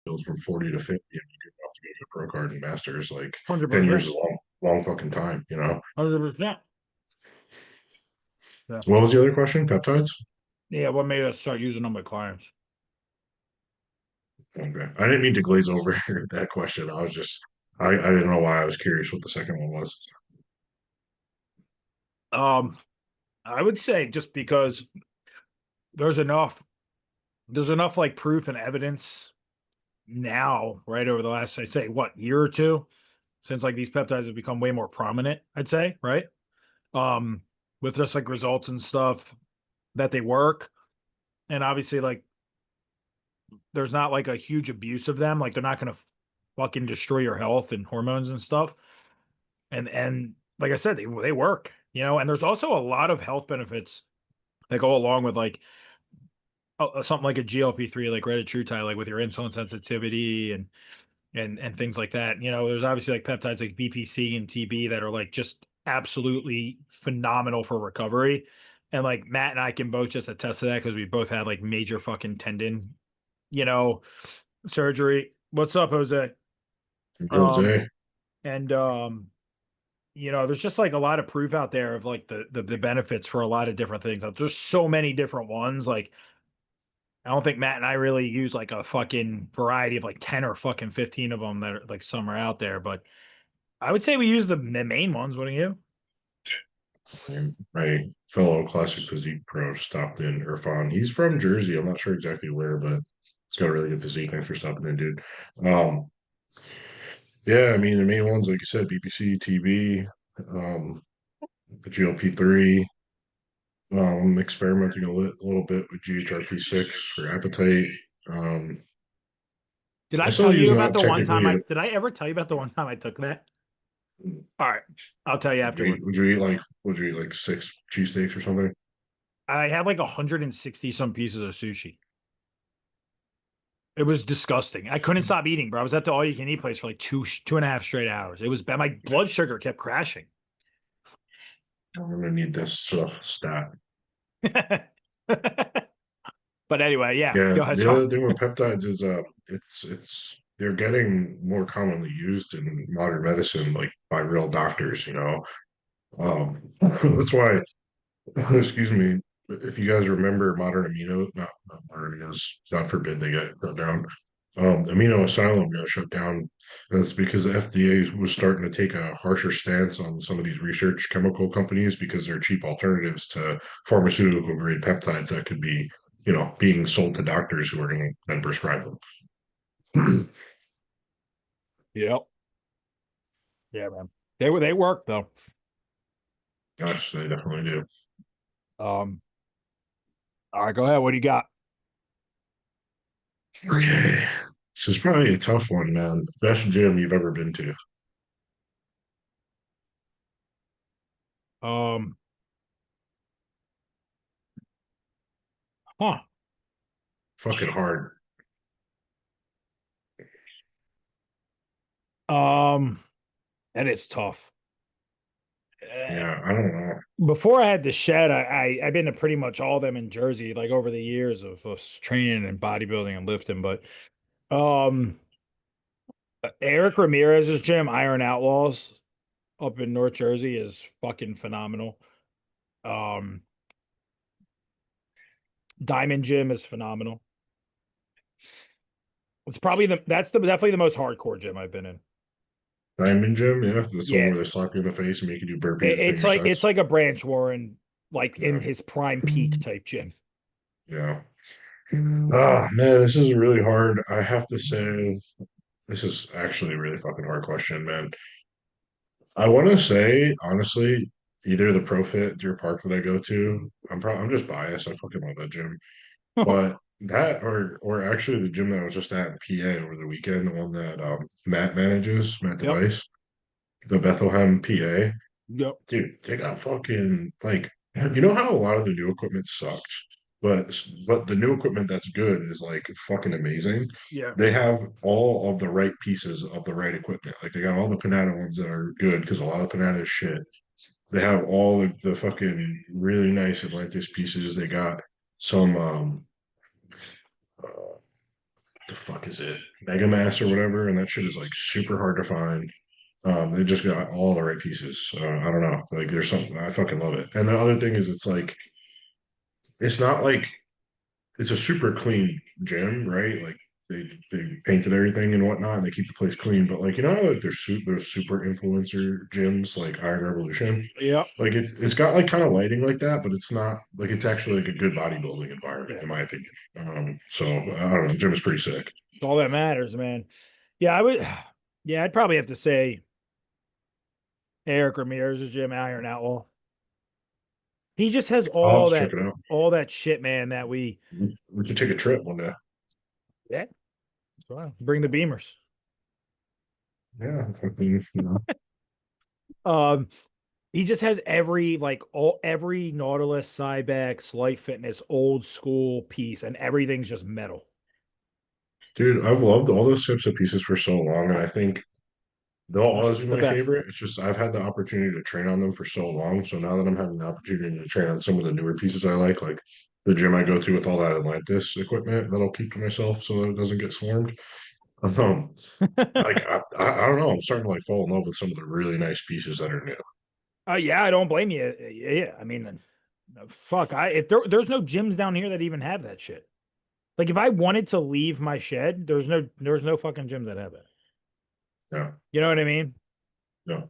goes from 40 to 50, and you get off to get a pro card and masters. Like 10 years 100%. is a long fucking time, 100%. Yeah. What was the other question? Peptides? Yeah. What made us start using them with clients? Okay. I didn't mean to glaze over that question. I didn't know why. I was curious what the second one was. Um, I would say just because there's enough, there's enough like proof and evidence now, right? Over the last, I'd say, what, year or two, since like these peptides have become way more prominent, I'd say, right? Um, with just like results and stuff that they work. And obviously, like, there's not like a huge abuse of them. Like, they're not going to fucking destroy your health and hormones and stuff. And like I said, they work, and there's also a lot of health benefits that go along with like something like a GLP-3, like retatrutide, like with your insulin sensitivity and things like that. There's obviously like peptides like BPC and TB that are like just absolutely phenomenal for recovery. And like Matt and I can both just attest to that because we both had like major fucking tendon, you know, surgery. What's up, Jose? Um, Jose. and there's just like a lot of proof out there of like the benefits for a lot of different things. There's so many different ones. Like I don't think Matt and I really use like a fucking variety of like 10 or fucking 15 of them that are like some are out there, but I would say we use the main ones, wouldn't you? And my fellow classic physique pro stopped in Irfan. He's from Jersey. I'm not sure exactly where, but he's got a really good physique. Thanks for stopping in, dude. Um, yeah, I mean the main ones, like you said, BPC, TB, the GLP-3. Experimenting a little bit with GHRP6 for appetite. Um, Did I I still tell use you about not the one technically time a. did I ever tell you about the one time I took that? All right. I'll tell you afterward. Would you eat like six cheesesteaks or something? I had like 160 some pieces of sushi. It was disgusting. I couldn't stop eating, bro. I was at the all you can eat place for like 2.5 straight hours. It was bad. My blood sugar kept crashing. I'm gonna need this stat. But anyway, yeah, Yeah, go ahead, the Scott. other thing with peptides is it's they're getting more commonly used in modern medicine, like by real doctors. That's why, excuse me, if you guys remember modern amino, not modern aminos, God forbid they get shut down. Amino Asylum got shut down. That's because the FDA was starting to take a harsher stance on some of these research chemical companies because they're cheap alternatives to pharmaceutical grade peptides that could be, being sold to doctors who are going to then prescribe them. Yep. Yeah, man. They work though. Gosh, they definitely do. Um, all right, go ahead. What do you got? Okay. This is probably a tough one, man. Best gym you've ever been to. Um, huh. Fucking hard. Um, that is tough. Yeah, I don't know. Before I had the shed, I've been to pretty much all of them in Jersey, like over the years of training and bodybuilding and lifting. But um, Eric Ramirez's gym, Iron Outlaws, up in North Jersey, is fucking phenomenal. Um, Diamond Gym is phenomenal. It's probably that's definitely the most hardcore gym I've been in. Diamond gym, yeah. That's the one Yeah, where they slap you in the face and make you do burpees with it's finger like it's sets. like a Branch Warren, like in Yeah. his prime peak type gym. Yeah. Ah, man, this is really hard. I have to say, this is actually a really fucking hard question, man. I want to say, honestly, either the ProFit Deer Park that I go to, I'm just biased. I fucking love that gym. But that or actually the gym that I was just at in PA over the weekend, the one that Matt manages, Matt Yep. Device, the Bethlehem, PA. Yep. Dude, they got fucking like you know how a lot of the new equipment sucks, but the new equipment that's good is like fucking amazing. Yeah. They have all of the right pieces of the right equipment. Like they got all the Panada ones that are good because a lot of Panada is shit. They have all the fucking really nice Atlantis pieces. They got some the fuck is it? Mega Mass or whatever, and that shit is like super hard to find. They just got all the right pieces. I don't know. Like there's something I fucking love it. And the other thing is it's like it's not like it's a super clean gym, right? Like they painted everything and whatnot, and they keep the place clean. But like like there's super influencer gyms like Iron Revolution. Yeah. Like it's got like kind of lighting like that, but it's not like it's actually like a good bodybuilding environment Yeah. in my opinion. So I don't know. The gym is pretty sick. It's all that matters, man. Yeah, I would. Yeah, I'd probably have to say Eric Ramirez's gym, Iron Outlaw. He just has I'll have to check it out. all that shit, man. That we We could take a trip one day. yeah, bring the Beamers. Yeah, fucking, you know. Um, he just has every Nautilus, Cybex, Life Fitness, old school piece, and everything's just metal. Dude, I've loved all those types of pieces for so long, and I think they'll always That's be the my best. favorite. It's just I've had the opportunity to train on them for so long. So now that I'm having the opportunity to train on some of the newer pieces I like the gym I go to with all that Atlantis equipment that I'll keep to myself so that it doesn't get swarmed. Um, like I don't know, I'm starting to like fall in love with some of the really nice pieces that are new. Yeah, I don't blame you. Yeah, I mean, fuck. If there's no gyms down here that even have that shit. Like if I wanted to leave my shed, there's no fucking gyms that have it. Yeah, You know what I mean? yeah, it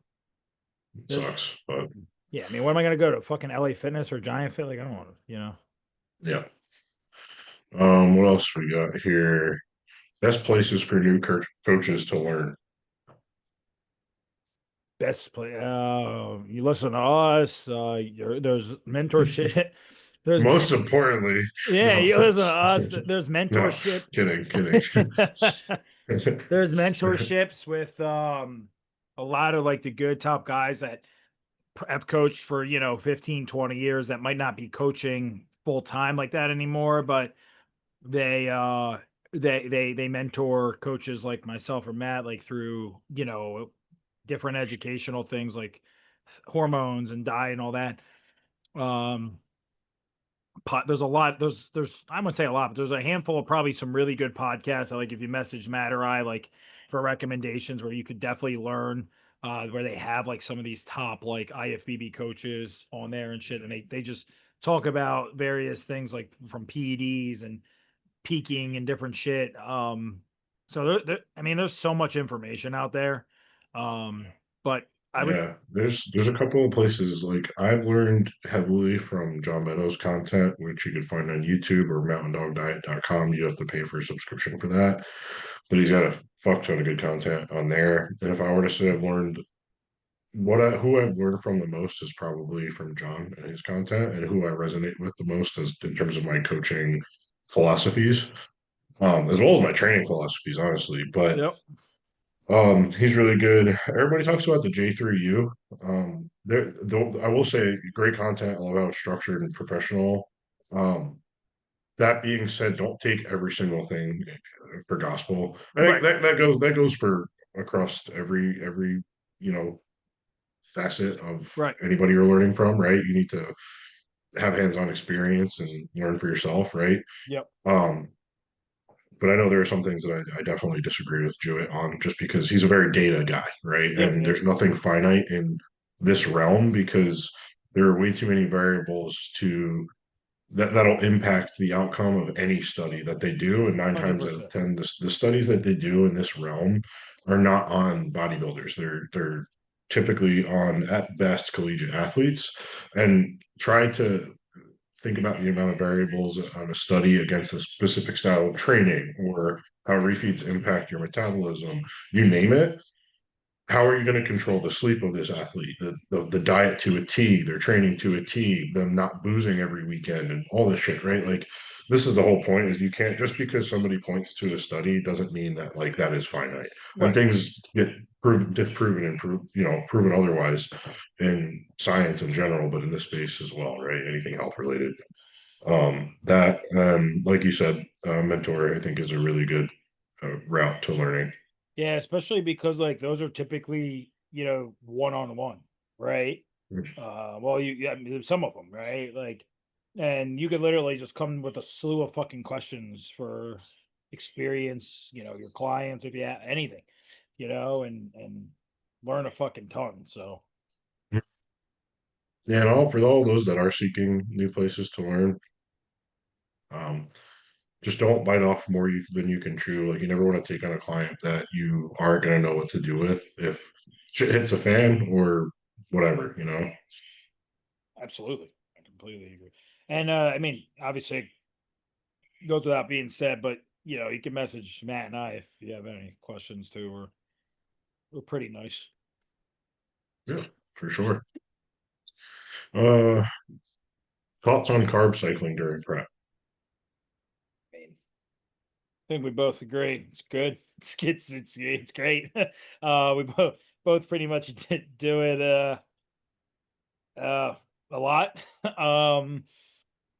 There's sucks, but yeah, I mean, what am I gonna go to? Fucking LA Fitness or Giant Fit? Like I don't want to, yeah. What else we got here? Best places for new coaches to learn. best play. You listen to us. There's mentorship. There's Most importantly, yeah, no, you listen to us. There's no, mentorship. kidding. There's mentorships with a lot of like the good top guys that have coached for 15, 20 years that might not be coaching full time like that anymore, but they they mentor coaches like myself or Matt like through different educational things like hormones and diet and all that. um there's a lot, there's I wouldn't say a lot, but there's a handful of probably some really good podcasts. Like if you message Matt or I like for recommendations where you could definitely learn, where they have like some of these top like IFBB coaches on there and shit, and they just talk about various things like from PEDs and peaking and different shit. So I mean, there's so much information out there. But I would, Yeah, there's a couple of places like I've learned heavily from John Meadows content, which you can find on YouTube or mountaindogdiet.com. You have to pay for a subscription for that. But he's got a fuck ton of good content on there. And if I were to say I've learned who I've learned from the most is probably from John and his content, and who I resonate with the most is in terms of my coaching philosophies, as well as my training philosophies, honestly. But yep, he's really good. Everybody talks about the J3U. I will say great content. I love how it's structured and professional. Um, that being said, don't take every single thing for gospel. I think right, that goes for across every you know facet of right, anybody you're learning from, right? You need to have hands-on experience and learn for yourself, right? yep, Um, but I know there are some things that I definitely disagree with Jewett on just because he's a very data guy, right? yep, And yep, there's nothing finite in this realm because there are way too many variables that'll impact the outcome of any study that they do. And nine hundred times out of percent, 10, the studies that they do in this realm are not on bodybuilders. They're typically on at best collegiate athletes and try to think about the amount of variables on a study against a specific style of training or how refeeds impact your metabolism, you name it. How are you going to control the sleep of this athlete, the diet to a T, their training to a T, them not boozing every weekend and all this shit, right? Like this is the whole point is you can't just because somebody points to a study doesn't mean that like that is finite. And right. things get disproven and proven otherwise in science in general, but in this space as well, right? Anything health related. That like you said, mentor I think is a really good route to learning. Yeah, especially because like those are typically one on one, right? Well, yeah, I mean, some of them, right? Like, and you could literally just come with a slew of fucking questions for. experience, your clients if you have anything, and learn a fucking ton. So Yeah, and all for all those that are seeking new places to learn, um, just don't bite off more than you can chew. Like you never want to take on a client that you aren't going to know what to do with if shit hits a fan or whatever, you know. absolutely, I completely agree. And I mean, obviously, it goes without being said, but you can message Matt and I if you have any questions too. We're pretty nice. Yeah, for sure. Uh, thoughts on carb cycling during prep? I mean, I think we both agree it's good. It's great. We both pretty much do it a lot. um,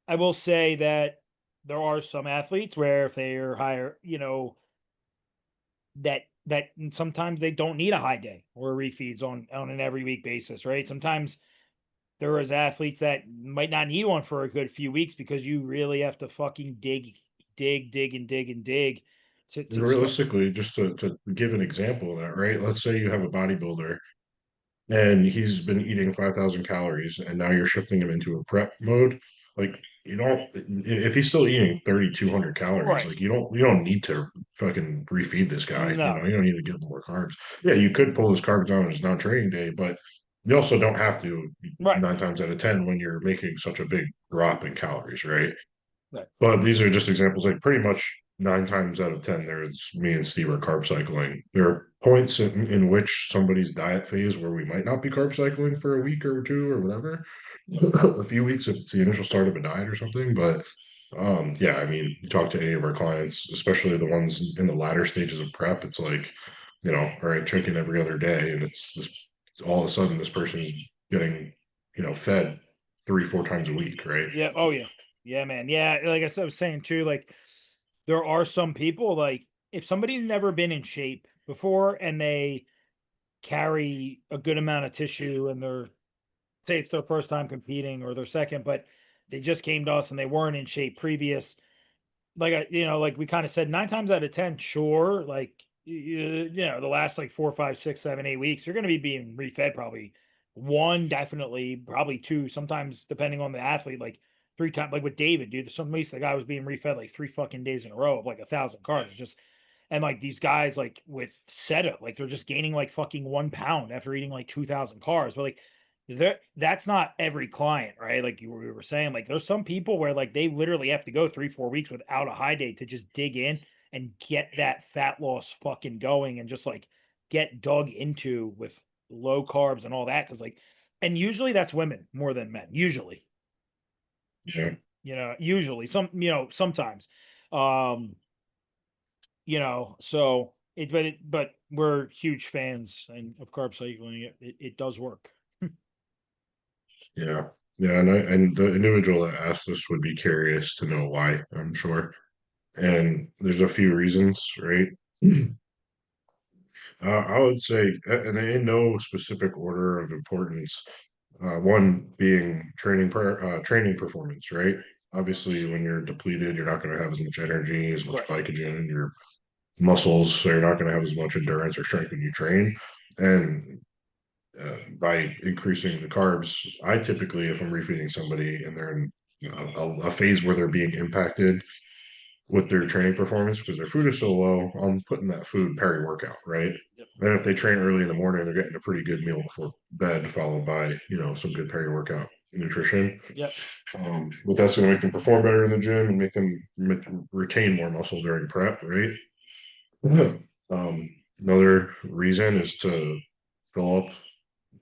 I will say that there are some athletes where if they are higher, that sometimes they don't need a high day or refeeds on an every week basis, right? Sometimes there is athletes that might not need one for a good few weeks because you really have to fucking dig to And start. realistically, just to give an example of that, right? Let's say you have a bodybuilder and he's been eating 5,000 calories and now you're shifting him into a prep mode. Like you don't, if he's still eating 3,200 calories, Right. like you don't need to fucking refeed this guy. You know, No. you don't need to give him more carbs. Yeah, you could pull his carbs down on his non-training day, but you also don't have to Right. 9 times out of 10 when you're making such a big drop in calories, right? Right. But these are just examples. Like pretty much 9 times out of 10, there's me and Steve are carb cycling. There are points in which somebody's diet phase where we might not be carb cycling for a week or two or whatever, a few weeks if it's the initial start of a diet or something. But yeah, I mean, you talk to any of our clients, especially the ones in the latter stages of prep, it's like, all right, chicken every other day, and it's this all of a sudden this person's getting, fed 3, 4 times a week, right? Yeah. Oh yeah. Yeah, man. Yeah. Like I was saying too, like there are some people like if somebody's never been in shape before and they carry a good amount of tissue and they're say it's their first time competing or their second, but they just came to us and they weren't in shape previous. Like like we kind of said, 9 times out of 10, sure. Like the last like 4, 5, 6, 7, 8 weeks, you're going to be being refed probably one, definitely, probably two. Sometimes depending on the athlete, like 3 times. Like with David, dude, some weeks the guy was being refed like 3 fucking days in a row of like 1,000 carbs. Just and like these guys like with SETA, like they're just gaining like fucking 1 pound after eating like 2,000 carbs. But like that's not every client, right? Like we were saying, like there's some people where like they literally have to go 3, 4 weeks without a high day to just dig in and get that fat loss fucking going and just like get dug into with low carbs and all that. Cause like, and usually that's women more than men, usually, Yeah. usually sometimes, um, so but we're huge fans and of carb cycling. It does work. Yeah. Yeah, and the individual that asked this would be curious to know why, I'm sure. And there's a few reasons, right? I would say, and in no specific order of importance, one being training performance, right? Obviously, when you're depleted, you're not going to have as much energy, as much Right. glycogen in your muscles, so you're not going to have as much endurance or strength when you train. And by increasing the carbs, I typically, if I'm refeeding somebody and they're in a phase where they're being impacted with their training performance because their food is so low, I'm putting that food peri workout, right? Yep. Then if they train early in the morning, they're getting a pretty good meal before bed, followed by some good peri workout nutrition. Yep. But that's going to make them perform better in the gym and make them retain more muscle during prep, right? Um, Another reason is to fill up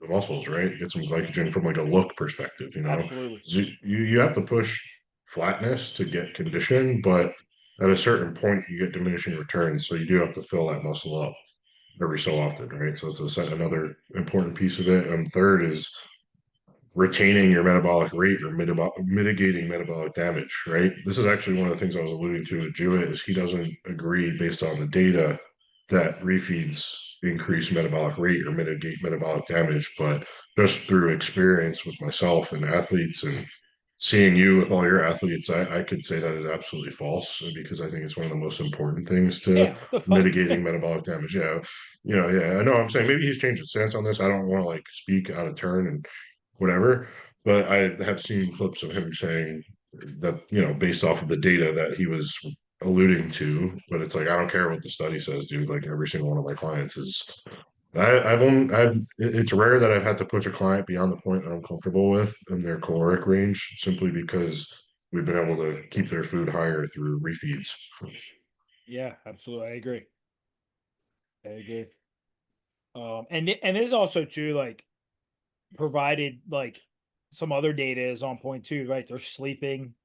the muscles, right? Get some glycogen from like a look perspective, you know. Absolutely. So you have to push flatness to get condition, but at a certain point you get diminishing returns. So you do have to fill that muscle up every so often, right? So it's another important piece of it. And third is retaining your metabolic rate or mitigating metabolic damage, right? This is actually one of the things I was alluding to with Jewett is he doesn't agree based on the data that refeeds increase metabolic rate or mitigate metabolic damage, but just through experience with myself and athletes and seeing you with all your athletes, I could say that is absolutely false because I think it's one of the most important things to Yeah, what the fuck? mitigating metabolic damage. Yeah. Yeah, I know I'm saying maybe he's changed his stance on this. I don't want to like speak out of turn and whatever, but I have seen clips of him saying that, based off of the data that he was alluding to, but it's like, I don't care what the study says, dude. Like every single one of my clients is it's rare that I've had to push a client beyond the point that I'm comfortable with in their caloric range simply because we've been able to keep their food higher through refeeds. Yeah, absolutely. I agree. I agree. And there's also too like provided like some other data is on point too, right? They're sleeping,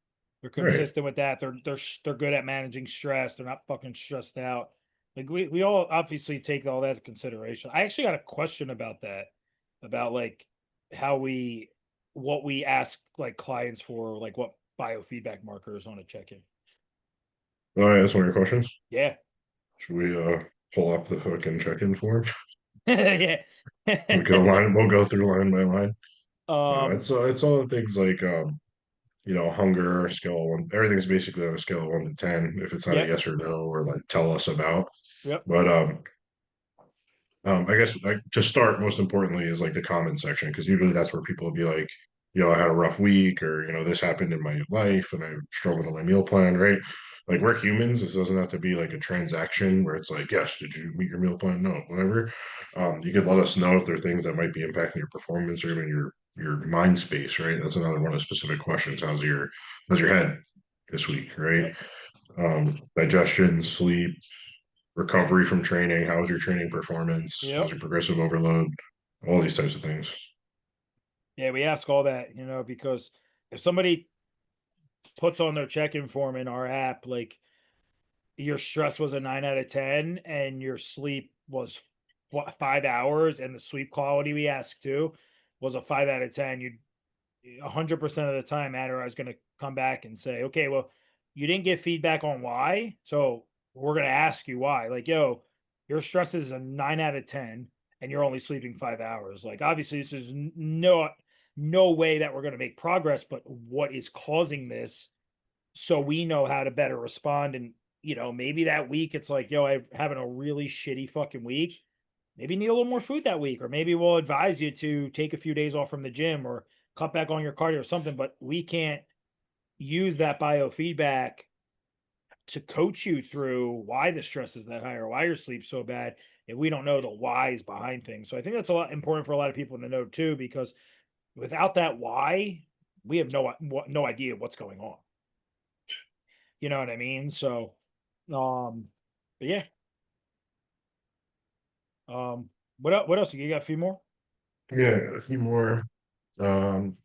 they're Right. consistent with that. They're good at managing stress. They're not fucking stressed out. Like we all obviously take all that into consideration. I actually got a question about that, about like how we what we ask like clients for, like what biofeedback markers on a check-in. All right, that's one of your questions. Yeah. Should we pull up the hook and check-in form? Yeah. We'll go through line by line. um It's all things like hunger, scale of one, everything's basically on a scale of 1 to 10. If it's not a yep. yes or no, or like tell us about. Yep. But I guess like to start, most importantly, is like the comment section because usually that's where people will be like, I had a rough week, or this happened in my life, and I struggled on my meal plan, right? Like we're humans. This doesn't have to be like a transaction where it's like, yes, did you meet your meal plan? No, whatever. You could let us know if there are things that might be impacting your performance or even your mind space, right? That's another one of the specific questions. How's your head this week, right? Yep. Digestion, sleep, recovery from training. How's your training performance? How's Yep. your progressive overload? All these types of things. Yeah, we ask all that, because if somebody puts on their check-in form in our app, like your stress was a 9 out of 10 and your sleep was 5 hours, and the sleep quality we asked too was a 5 out of 10, you 100% of the time, Adderall is going to come back and say, okay, well, you didn't get feedback on why. So we're going to ask you why. Like, yo, your stress is a 9 out of 10 and you're only sleeping 5 hours. Like, obviously, this is no way that we're going to make progress, but what is causing this? So we know how to better respond. And, maybe that week it's like, yo, I'm having a really shitty fucking week. Maybe you need a little more food that week, or maybe we'll advise you to take a few days off from the gym or cut back on your cardio or something. But we can't use that biofeedback to coach you through why the stress is that high or why your sleep's so bad if we don't know the whys behind things. So I think that's a lot important for a lot of people to know too, because without that why, we have no idea what's going on. You know what I mean? So, but yeah. Um, what else? You got a few more? Yeah, a few more. Um,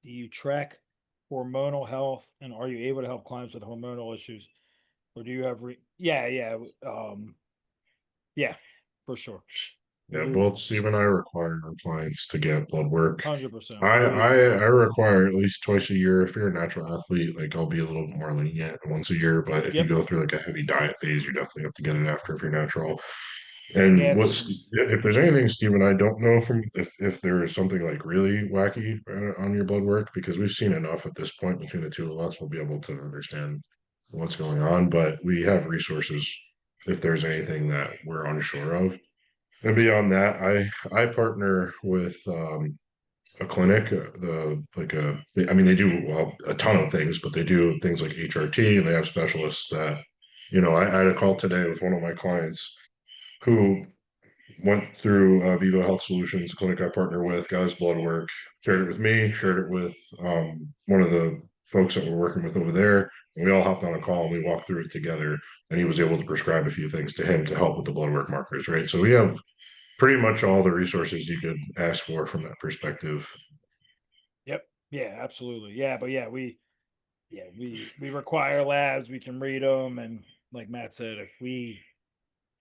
Do you track hormonal health, and are you able to help clients with hormonal issues, or do you have yeah, yeah, yeah, for sure. yeah, We both Steve and I require our clients to get blood work. 100%. I, I We I require at least twice a year. If you're a natural athlete, like I'll be a little more lenient once a year. But if you Yep. go through like a heavy diet phase, you definitely have to get it after if you're natural. Yeah, And it's if there's anything, Steve and I don't know from if there is something like really wacky on your blood work, because we've seen enough at this point between the two of us, we'll be able to understand what's going on. But we have resources if there's anything that we're unsure of. And beyond that, I partner with a clinic, I mean, they do well a ton of things, but they do things like HRT, and they have specialists that, I had a call today with one of my clients who went through Vivo Health Solutions, a clinic I partner with, got his blood work, shared it with me, shared it with one of the folks that we're working with over there. And we all hopped on a call and we walked through it together. And he was able to prescribe a few things to him to help with the blood work markers, right? So we have pretty much all the resources you could ask for from that perspective. yep. Yeah, absolutely. Yeah, but we require labs, we can read them, and like Matt said, if we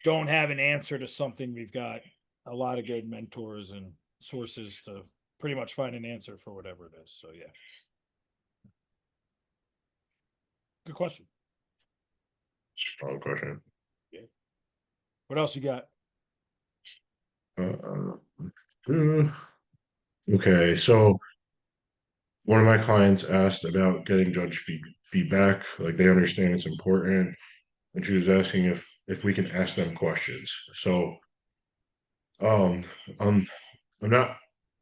don't have an answer to something, we've got a lot of good mentors and sources to pretty much find an answer for whatever it is. So yeah, good question. Solid question. Yeah. What else you got? Uh, uh, Okay, so one of my clients asked about getting feedback. Like they understand it's important, and she was asking if we can ask them questions. So um, um, I'm not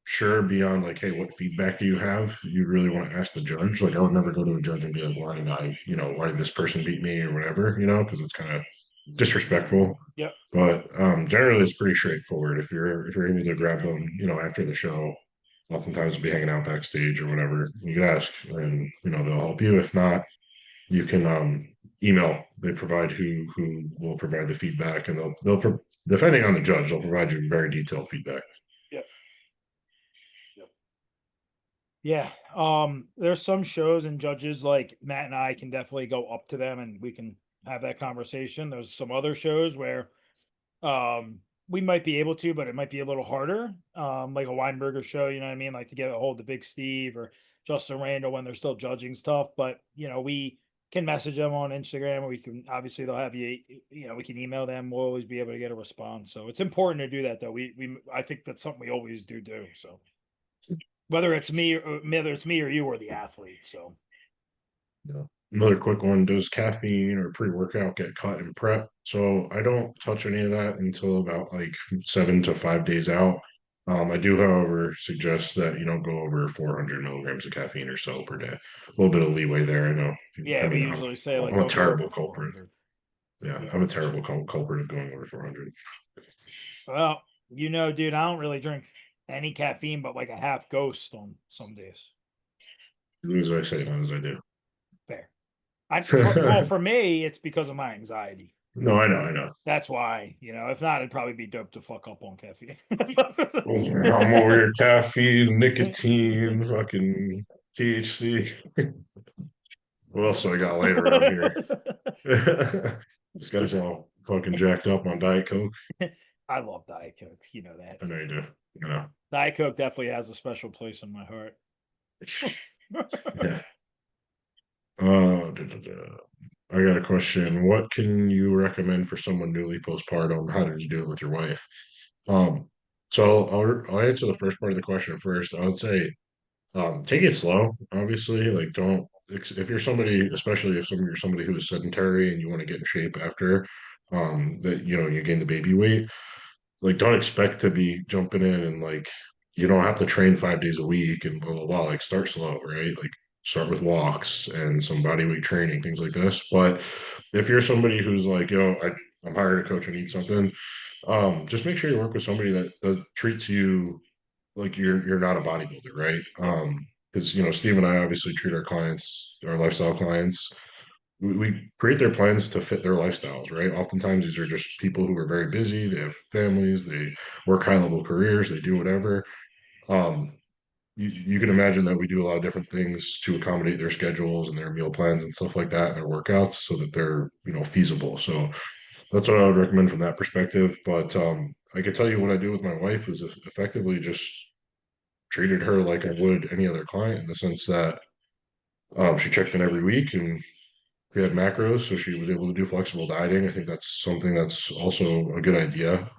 sure beyond like, hey, what feedback do you have? You really want to ask the judge? Like, I would never go to a judge and be like, why did why did this person beat me or whatever, because it's kind of disrespectful. Yep. But generally, it's pretty straightforward. If you're able to grab them, after the show, oftentimes we'll be hanging out backstage or whatever. You can ask, and they'll help you. If not, you can email. They provide who will provide the feedback, and depending on the judge, they'll provide you very detailed feedback. Yep. Yep. Yeah. There's some shows and judges like Matt and I can definitely go up to them and we can have that conversation. There's some other shows where we might be able to, but it might be a little harder. Like a Weinberger show, you know what I mean? Like to get a hold of Big Steve or Justin Randall when they're still judging stuff. But we can message them on Instagram, or we can obviously they'll have we can email them. We'll always be able to get a response. So it's important to do that though. I think that's something we always do. So whether it's me or you or the athlete. So Yeah. Another quick one, does caffeine or pre-workout get cut in prep? So I don't touch any of that until about like 7 to 5 days out. I do, however, suggest that you don't go over 400 milligrams of caffeine or so per day. A little bit of leeway there. I know. I yeah, we mean, usually say like I'm a don't go terrible over culprit. 400. Yeah, Yeah. I'm a terrible culprit of going over 400. Well, dude, I don't really drink any caffeine, but like a half ghost on some days. As I say, not as I do. Fair. For me, it's because of my anxiety. No, I know, I know. That's why, if not, it'd probably be dope to fuck up on caffeine. I'm over here, caffeine, nicotine, fucking THC. What else do I got laying around here? This guy's all fucking jacked up on Diet Coke. I love Diet Coke. You know that. I know you do. You know. Diet Coke definitely has a special place in my heart. Yeah. I got a question. What can you recommend for someone newly postpartum? How did you do it with your wife? Um, so I'll answer the first part of the question first. I would say take it slow, obviously. Like don't if you're somebody, especially if you're somebody who is sedentary and you want to get in shape after that, you gain the baby weight, like don't expect to be jumping in and like you don't have to train 5 days a week and blah blah blah. Like start slow, right? Like start with walks and some body weight training, things like this. But if you're somebody who's like, I'm hired a coach, I need something, just make sure you work with somebody that treats you like you're not a bodybuilder, right? Yep. Because Steve and I obviously treat our lifestyle clients. We create their plans to fit their lifestyles, right? Oftentimes, these are just people who are very busy. They have families. They work high level careers. They do whatever. Um, you can imagine that we do a lot of different things to accommodate their schedules and their meal plans and stuff like that, and their workouts, so that they're feasible. So that's what I would recommend from that perspective. But I could tell you what I do with my wife is effectively just treated her like I would any other client in the sense that she checked in every week and we had macros, so she was able to do flexible dieting. I think that's something that's also a good idea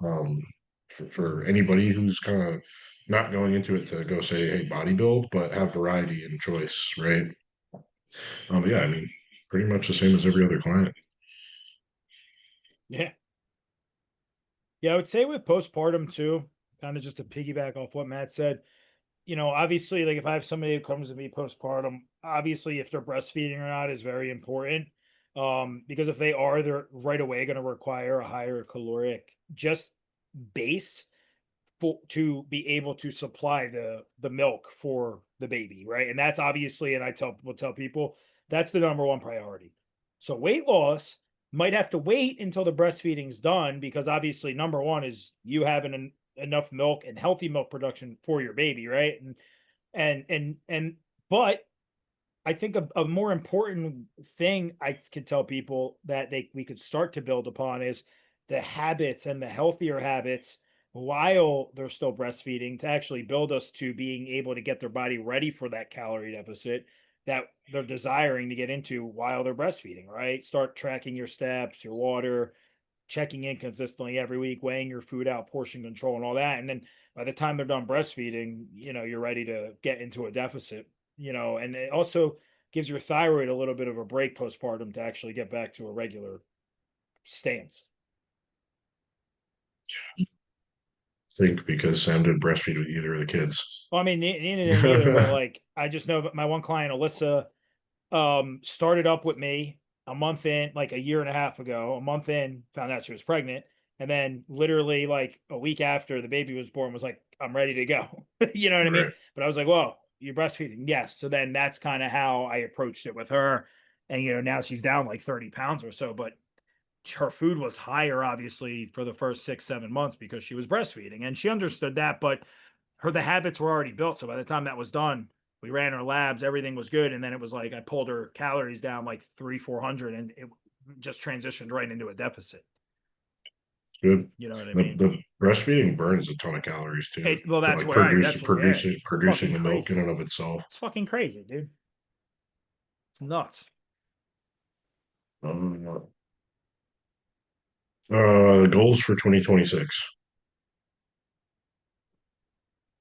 for anybody who's kind of not going into it to go say, hey, bodybuild, but have variety and choice, right? But yeah, I mean, pretty much the same as every other client. Yeah. Yeah, I would say with postpartum too, kind of just to piggyback off what Matt said, obviously, like if I have somebody who comes to me postpartum, obviously if they're breastfeeding or not is very important. Because if they are, they're right away going to require a higher caloric just base to be able to supply the milk for the baby, right? And that's obviously, and will tell people that's the number one priority. So weight loss might have to wait until the breastfeeding's done because obviously number one is you having enough milk and healthy milk production for your baby, right? And but I think a more important thing I could tell people that we could start to build upon is the habits and the healthier habits while they're still breastfeeding to actually build us to being able to get their body ready for that calorie deficit that they're desiring to get into while they're breastfeeding, right? Start tracking your steps, your water, checking in consistently every week, weighing your food out, portion control, and all that. And then by the time they're done breastfeeding, you're ready to get into a deficit, and it also gives your thyroid a little bit of a break postpartum to actually get back to a regular stance. Think because Sam didn't breastfeed with either of the kids. Well, I mean, neither did neither, but like I just know that my one client, Alyssa, started up with me a month in, like a year and a half ago, a month in, found out she was pregnant. And then literally like a week after the baby was born was like, I'm ready to go. You know what I mean? Right. But I was like, whoa, you're breastfeeding. Yes. So then that's kind of how I approached it with her. And, now she's down like 30 pounds or so, but her food was higher, obviously, for the first 6, 7 months because she was breastfeeding. And she understood that, but the habits were already built. So by the time that was done, we ran our labs, everything was good. And then it was like I pulled her calories down like 300, 400, and it just transitioned right into a deficit. Good. You know what I The mean? the breastfeeding burns a ton of calories too. Well, that's Like what, right. That's what, yeah, producing it's producing fucking the milk in crazy. and of itself. It's fucking crazy, dude. It's nuts. Um, goals for 2026.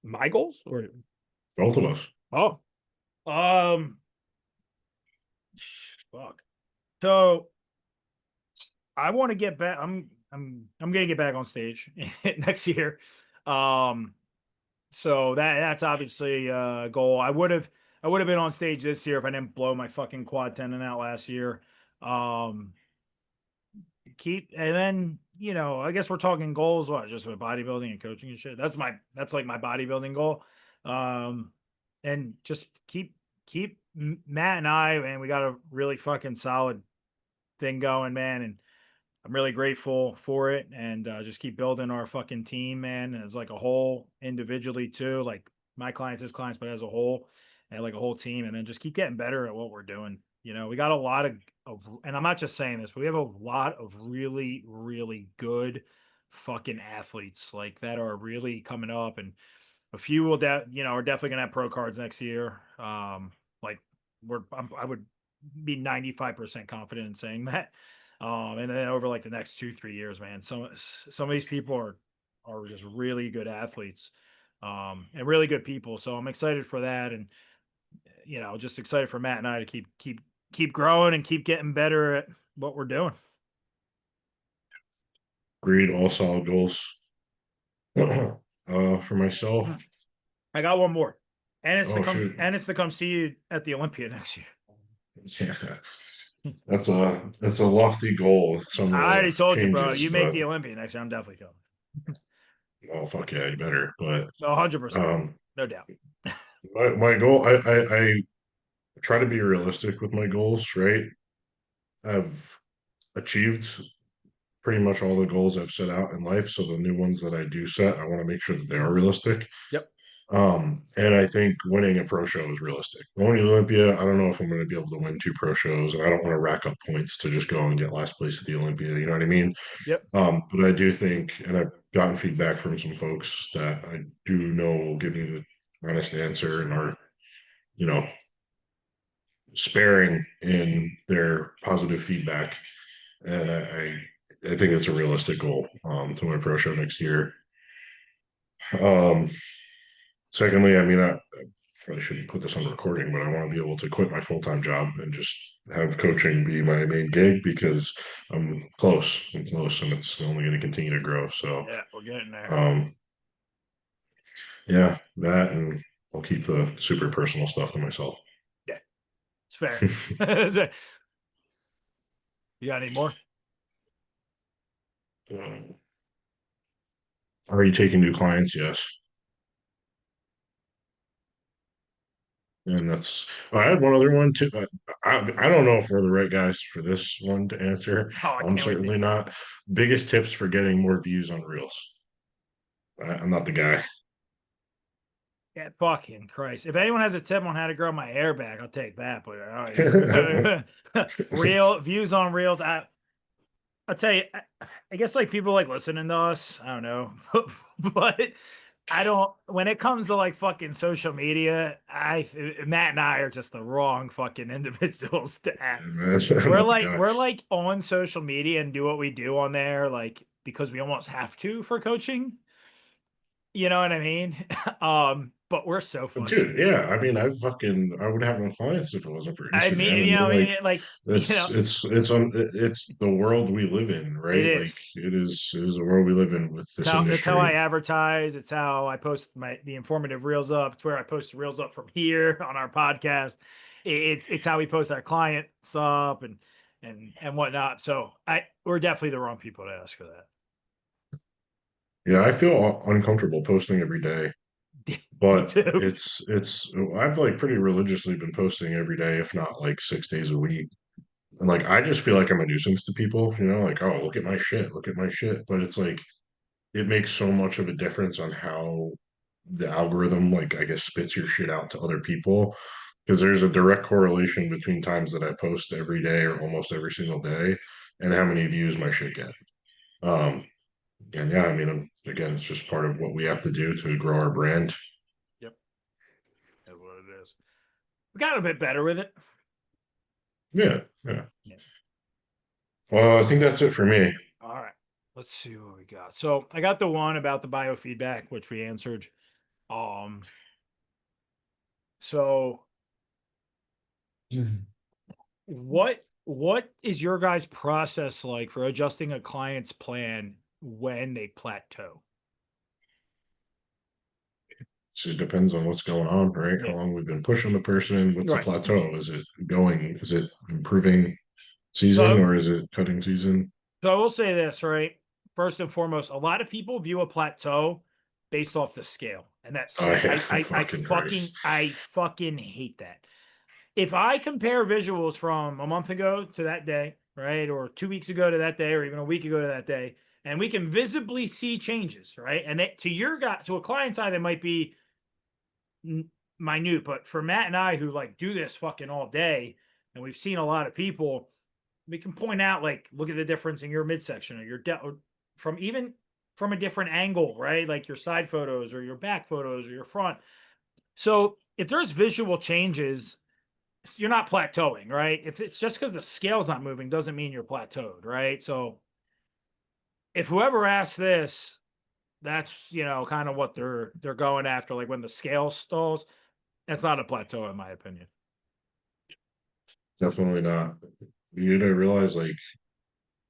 My goals or, Both of us. oh, um, fuck. So I want to get back. I'm gonna get back on stage next year. Um, so that's obviously a goal. I would have been on stage this year if I didn't blow my fucking quad tendon out last year. Um, keep and then I guess we're talking goals. What, just with bodybuilding and coaching and shit. That's like my bodybuilding goal. Um, and just keep Matt and I, and we got a really fucking solid thing going, man. And I'm really grateful for it, and just keep building our fucking team, man. And as like a whole, individually too, like my clients, his clients, but as a whole, and like a whole team, and then just keep getting better at what we're doing. We got a lot and I'm not just saying this, but we have a lot of really, really good fucking athletes like that are really coming up, and a few will are definitely gonna have pro cards next year. Like I would be 95% confident in saying that. And then over like the next 2, 3 years, man, some of these people are just really good athletes, and really good people. So I'm excited for that, and just excited for Matt and I to keep growing and keep getting better at what we're doing. Agreed. All solid goals. For myself. I got one more, and it's to Oh come shoot. and it's to come see you at the Olympia next year. Yeah. That's a lofty goal with some I already told you, bro. changes, You make but the Olympia next year, I'm definitely coming. oh fuck yeah, you better. But 100%, um no doubt. my goal, I try to be realistic with my goals, right? I've achieved pretty much all the goals I've set out in life. So the new ones that I do set, I want to make sure that they are realistic. Yep. And I think winning a pro show is realistic. Going to Olympia, I don't know if I'm going to be able to win 2 pro shows, and I don't want to rack up points to just go and get last place at the Olympia. You know what I mean? Yep. But I do think, and I've gotten feedback from some folks that I do know will give me the honest answer and are, you know, sparing in their positive feedback. And I think it's a realistic goal to win a pro show next year. Um, Secondly, I mean, I probably shouldn't put this on recording, but I want to be able to quit my full-time job and just have coaching be my main gig because I'm close. I'm close, and it's only going to continue to grow. So, Yeah, we're getting there. um, yeah, that, and I'll keep the super personal stuff to myself. Yeah, it's fair. It's fair. You got any more? Are you taking new clients? Yes. And that's, I had one other one too. I don't know if we're the right guys for this one to answer. Oh, I I'm can't wait to. certainly not. Biggest tips for getting more views on Reels. I'm not the guy. Yeah, fucking Christ. If anyone has a tip on how to grow my hair back, I'll take that. But real views on reels. I'll tell you, I guess like people like listening to us. I don't know, but I don't. When it comes to like fucking social media, Matt and I are just the wrong fucking individuals to ask. Man, oh my God. We're like on social media and do what we do on there, like because we almost have to for coaching. You know what I mean? But we're so Dude, fucking. yeah. I mean, I would have no clients if it wasn't for I mean, Instagram. you And know, we're I like, mean, like you know, it's the world we live in, it right? Like is. it is the world we live in with It's this how I industry. advertise. It's how I post the informative reels up. It's where I post the reels up from here on our podcast. It's how we post our clients up and whatnot. So we're definitely the wrong people to ask for Yeah, I feel uncomfortable posting every day, that. Me but too. it's I've like pretty religiously been posting every day, if not like 6 days a week. And like I just feel like I'm a nuisance to people, like, oh, look at my shit, look at my shit. But it's like it makes so much of a difference on how the algorithm, like, I guess, spits your shit out to other people. Because there's a direct correlation between times that I post every day or almost every single day and how many views my shit get. Um, and yeah, I mean, again, it's just part of what we have to do to grow our brand. Yep, that's what it is. We got a bit better with it. Yeah, yeah. Yeah. Well, I think that's it for me. All right. Let's see what we got. So I got the one about the biofeedback, which we answered. Um. So what is your guys' process like for adjusting a client's plan when they plateau? So it depends on what's going on, right? How Yeah. long we've been pushing the person. What's the Right. plateau? Is it going? Is it improving season So or is it cutting season? so I will say this, right? First and foremost, a lot of people view a plateau based off the scale. And that Oh, yeah, I fucking Christ. fucking hate that. If I compare visuals from a month ago to that day, right, or 2 weeks ago to that day, or even a week ago to that day, and we can visibly see changes, right, and to your guy, to a client's eye, that might be minute, but for Matt and I, who like do this fucking all day, and we've seen a lot of people, we can point out like, look at the difference in your midsection or your from even from a different angle, right, like your side photos or your back photos or your front. So if there's visual changes, you're not plateauing, right? If it's just because the scale's not moving, doesn't mean you're plateaued, right? So if whoever asked this, that's kind of what they're going after. Like when the scale stalls, that's not a plateau, in my opinion. Definitely not. You gotta realize, like,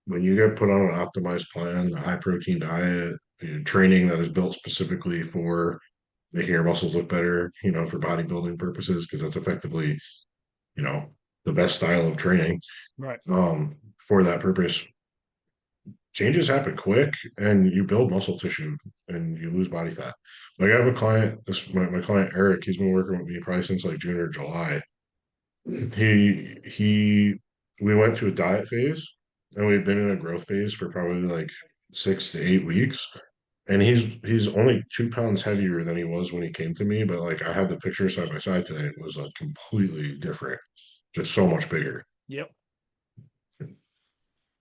when you get put on an optimized plan, a high protein diet, training that is built specifically for making your muscles look better, for bodybuilding purposes, because that's effectively, you know, the best style of training, Right. for that purpose. Changes happen quick and you build muscle tissue and you lose body fat. Like I have a client, my client Eric, he's been working with me probably since like June or July. He we went to a diet phase and we've been in a growth phase for probably like 6 to 8 weeks. And he's only 2 pounds heavier than he was when he came to me, but like I had the picture side by side today. It was like completely different, just so much bigger. Yep.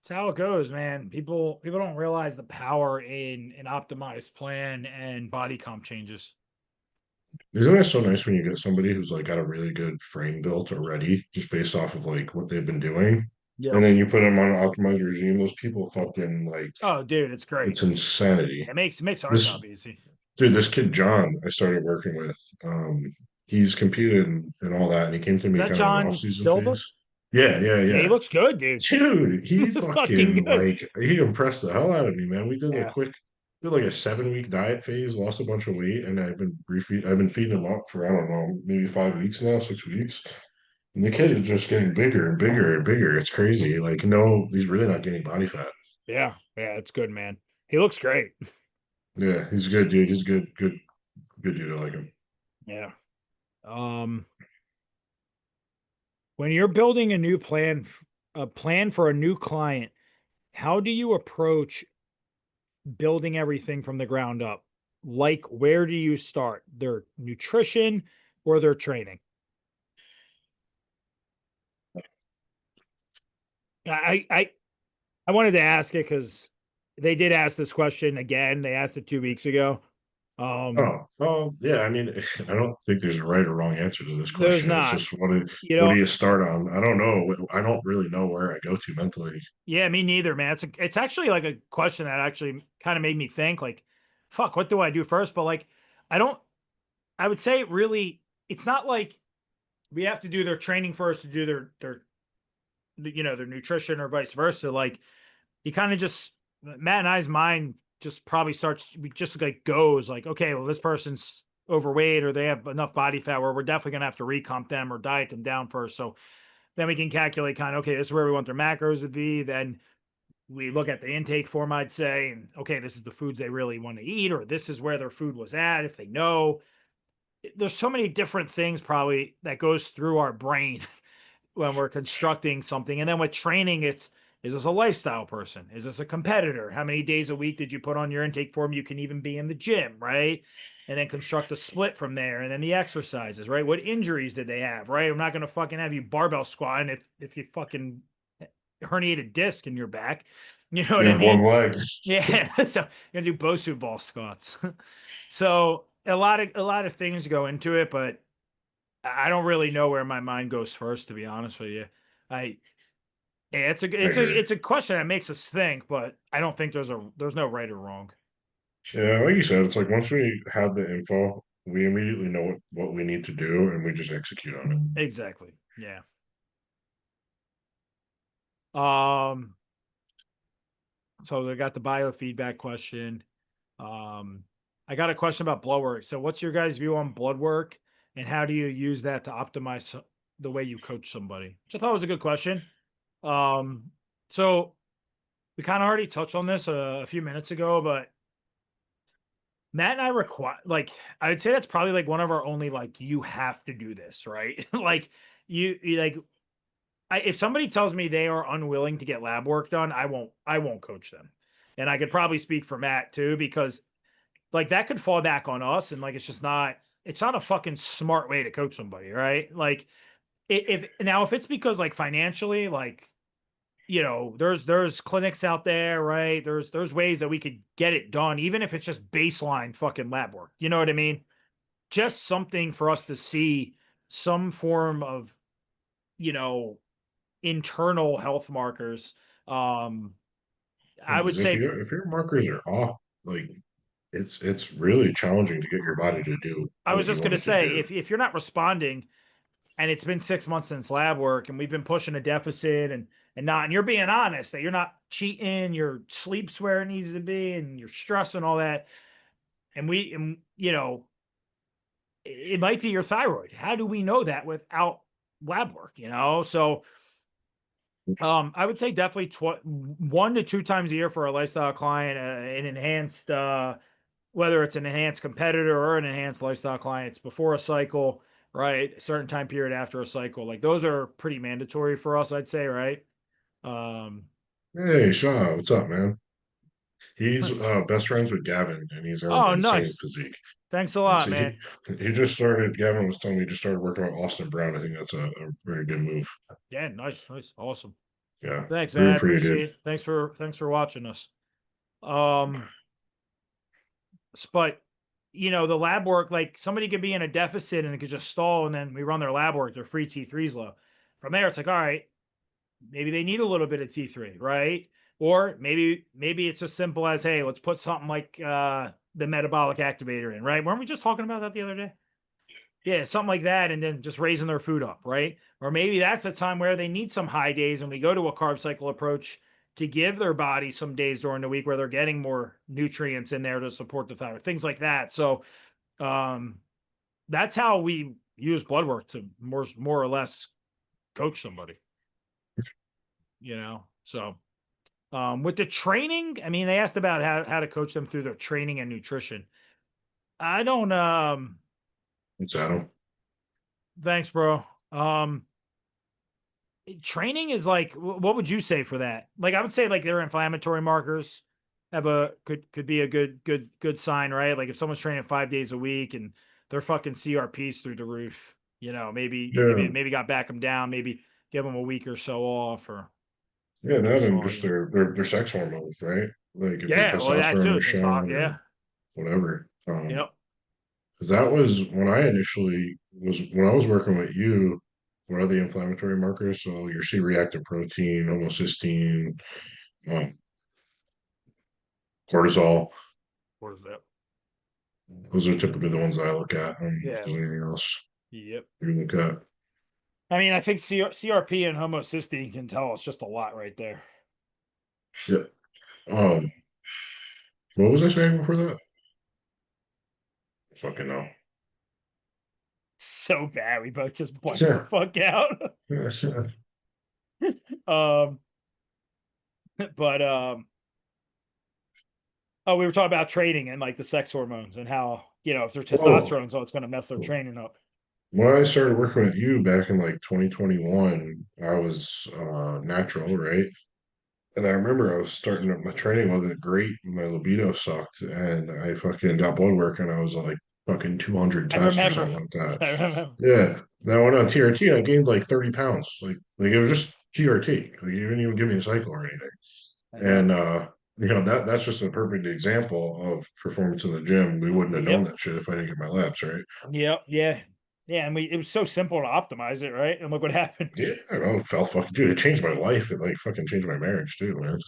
It's how it goes, man. People don't realize the power in an optimized plan and body comp changes. Isn't it so nice when you get somebody who's like got a really good frame built already, just based off of like what they've been doing, and Yep. then you put them on an optimized regime? Those people fucking like Oh, dude, it's great. it's insanity. It makes our This job easy. dude, this kid John, I started working with. He's competed and all that, and he came to Is me that kind of in an John off-season Silver? phase. Yeah, yeah, Yeah, he yeah. looks good, dude. Dude, he He's fucking fucking good. like he impressed the hell out of me, man. We did a Yeah. quick, did like a 7 week diet phase, lost a bunch of weight, and I've been feeding him up for I don't know, maybe 5 weeks now, 6 weeks. And the kid is just getting bigger and bigger and bigger. It's crazy. Like, no, he's really not getting body fat. Yeah. Yeah, it's good, man. He looks great. Yeah, he's a good dude. He's good, good, good dude. I like him. Yeah. When you're building a plan for a new client, how do you approach building everything from the ground up? Like, where do you start? Their nutrition or their training? I I I wanted to ask it because they did ask this question again. They asked it 2 weeks ago. Oh, yeah. I mean, I don't think there's a right or wrong answer to this There's question. It's not, just you what do know, you start on? I don't know. I don't really know where I go to mentally. yeah, me neither, man. It's actually like a question that actually kind of made me think like, fuck, what do I do first? But like, I don't, I would say really, it's not like we have to do their training first to do their nutrition or vice versa. Like you kind of just Matt and I's mind just probably starts just like goes like, okay, well, this person's overweight or they have enough body fat where we're definitely gonna have to recomp them or diet them down first. So then we can calculate kind of okay, this is where we want their macros to be. Then we look at the intake form, I'd say, and okay, this is the foods they really want to eat, or this is where their food was at if they know. There's so many different things probably that goes through our brain when we're constructing something. And then with training, it's is this a lifestyle person? Is this a competitor? How many days a week did you put on your intake form? You can even be in the gym, right? And then construct a split from there. And then the exercises, right? What injuries did they have, right? I'm not going to fucking have you barbell squatting if you fucking herniated disc in your back. You know what You I have one mean? leg. Yeah. So you're gonna do Bosu ball squats. So a lot of things go into it, but I don't really know where my mind goes first, to be honest with you. I yeah, it's a I it's a agree. it's a question that makes us think, but I don't think there's no right or wrong. Yeah, like you said, it's like once we have the info, we immediately know what we need to do and we just execute on it. Exactly. Yeah. Um. So I got the biofeedback question. Um. I got a question about blood work. So, what's your guys' view on blood work, and how do you use that to optimize the way you coach somebody? Which I thought was a good question. Um. So we kind of already touched on this a few minutes ago, but Matt and I require like I would say that's probably like one of our only like you have to do this, right? Like you like if somebody tells me they are unwilling to get lab work done, I won't coach them. And I could probably speak for Matt too because like that could fall back on us and like it's not a fucking smart way to coach somebody, right? Like if now if it's because like financially like there's clinics out there, right? There's ways that we could get it done, even if it's just baseline fucking lab work. You know what I mean? Just something for us to see some form of, you know, internal health markers. Um, I would Because say if your markers are off, like it's really challenging to get your body to do I was what you just want gonna it to say do. if you're not responding and it's been 6 months since lab work and we've been pushing a deficit and you're being honest that you're not cheating, your sleep's where it needs to be, and you're stressing all that. And it might be your thyroid. How do we know that without lab work? So I would say definitely 1 to 2 times a year for a lifestyle client, an enhanced, whether it's an enhanced competitor or an enhanced lifestyle client. It's before a cycle, right? A certain time period after a cycle, like those are pretty mandatory for us, I'd say, right? Um, Hey, Shaw, what's up, man? He's best friends with Gavin, and he's got an oh, insane nice. physique. Thanks a And lot, so man. he just started. Gavin was telling me he just started working with Austin Brown. I think that's a very good move. Yeah, nice, nice, awesome. Yeah, Thanks, man. I rooting for you, dude. appreciate it. Thanks for watching us. Um, but the lab work, like somebody could be in a deficit and it could just stall, and then we run their lab work, their free T3's low. From there, it's like, all right, maybe they need a little bit of T3, right? Or maybe it's as simple as, hey, let's put something like the metabolic activator in, right? Weren't we just talking about that the other day? Yeah, something like that, and then just raising their food up, right? Or maybe that's a time where they need some high days, and we go to a carb cycle approach to give their body some days during the week where they're getting more nutrients in there to support the thyroid, things like that. So um, that's how we use blood work to more or less coach somebody, So with the training, I mean, they asked about how to coach them through their training and nutrition. I don't. It's Adam. Thanks, bro. Training is like, what would you say for that? Like, I would say like their inflammatory markers could be a good sign, right? Like if someone's training 5 days a week and their fucking CRP's through the roof, maybe Yeah, maybe got back them down, maybe give them a week or so off or yeah, their that and saw, just their sex hormones, right? Like if their Yeah, well, that testosterone too. is Just shot yeah. or whatever. Yep. Because that was when I was working with you. What are the inflammatory markers? So your C-reactive protein, homocysteine, um, cortisol. What is that? Those are typically the ones that I look at. I don't know if Yeah. there's anything else Yep. you look at. I mean, I think CRP and homocysteine can tell us just a lot right there. Yeah. Um, what was I saying before that? Fucking no. So bad. We both just blanked the Yeah. fuck out. Yeah. um, but oh, we were talking about training and like the sex hormones and how, if their Oh, testosterone, so it's going to mess their training up. when I started working with you back in like 2021, I was natural, right? And I remember I was starting up my training wasn't great. My libido sucked, and I fucking got blood work, and I was like fucking 200 I tests or remember. something like that. I remember. Yeah. Then I went on TRT, and I gained like 30 pounds. Like it was just TRT. Like you didn't even give me a cycle or anything. I know. And that's just a perfect example of performance in the gym. We wouldn't have known Yep. that shit if I didn't get my labs, right? Yep. Yeah. Yeah. And it was so simple to optimize it, right? And look what happened. Yeah, I don't know, it felt fucking dude. It changed my life. It like fucking changed my marriage too, man.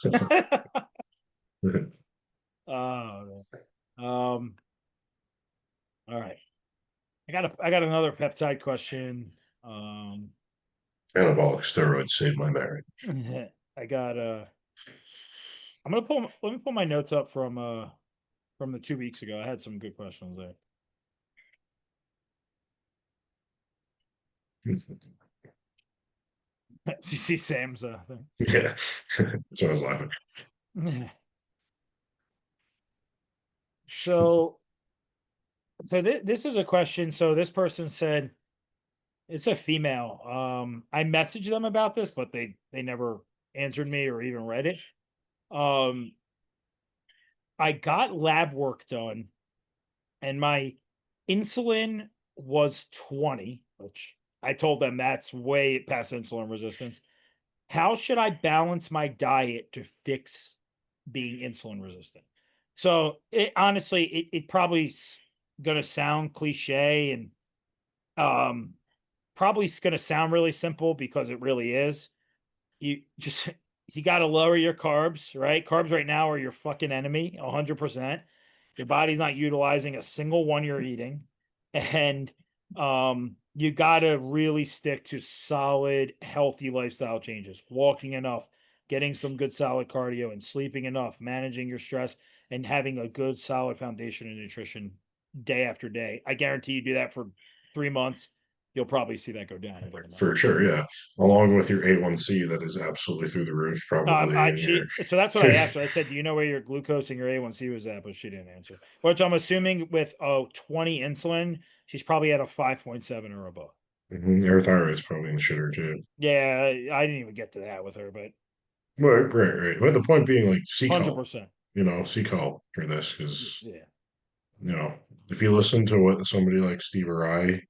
Oh, man. All right. I got another peptide question. Um, Anabolic steroids saved my marriage. I got I'm gonna pull. Let me pull my notes up from the 2 weeks ago. I had some good questions there. You see Sam's Yeah. So I was laughing. thing. So, this is a question. So this person said it's a female. I messaged them about this, but they never answered me or even read it. Um, I got lab work done, and my insulin was 20, which I told them that's way past insulin resistance. How should I balance my diet to fix being insulin resistant? So it honestly, it probably gonna sound cliche and um probably gonna sound really simple because it really is. You just you got to lower your carbs, right? Carbs right now are your fucking enemy, 100%. Your body's not utilizing a single one you're eating, and you got to really stick to solid, healthy lifestyle changes. Walking enough, getting some good solid cardio, and sleeping enough, managing your stress, and having a good solid foundation of nutrition day after day. I guarantee you do that for 3 months, you'll probably see that go down within a month. For sure, yeah. Along with your A1C that is absolutely through the roof, probably, I and she so that's what I asked her. I said, "Do you know where your glucose and your A1C was at?" But she didn't answer. Which I'm assuming with 20 insulin, she's probably at a 5.7 or above. your thyroid's probably in the shitter too. Yeah, I didn't even get to that with her, but Right. But the point being, like, seek help. 100%. Seek help for this because Yeah, if you listen to what somebody like Steve or I,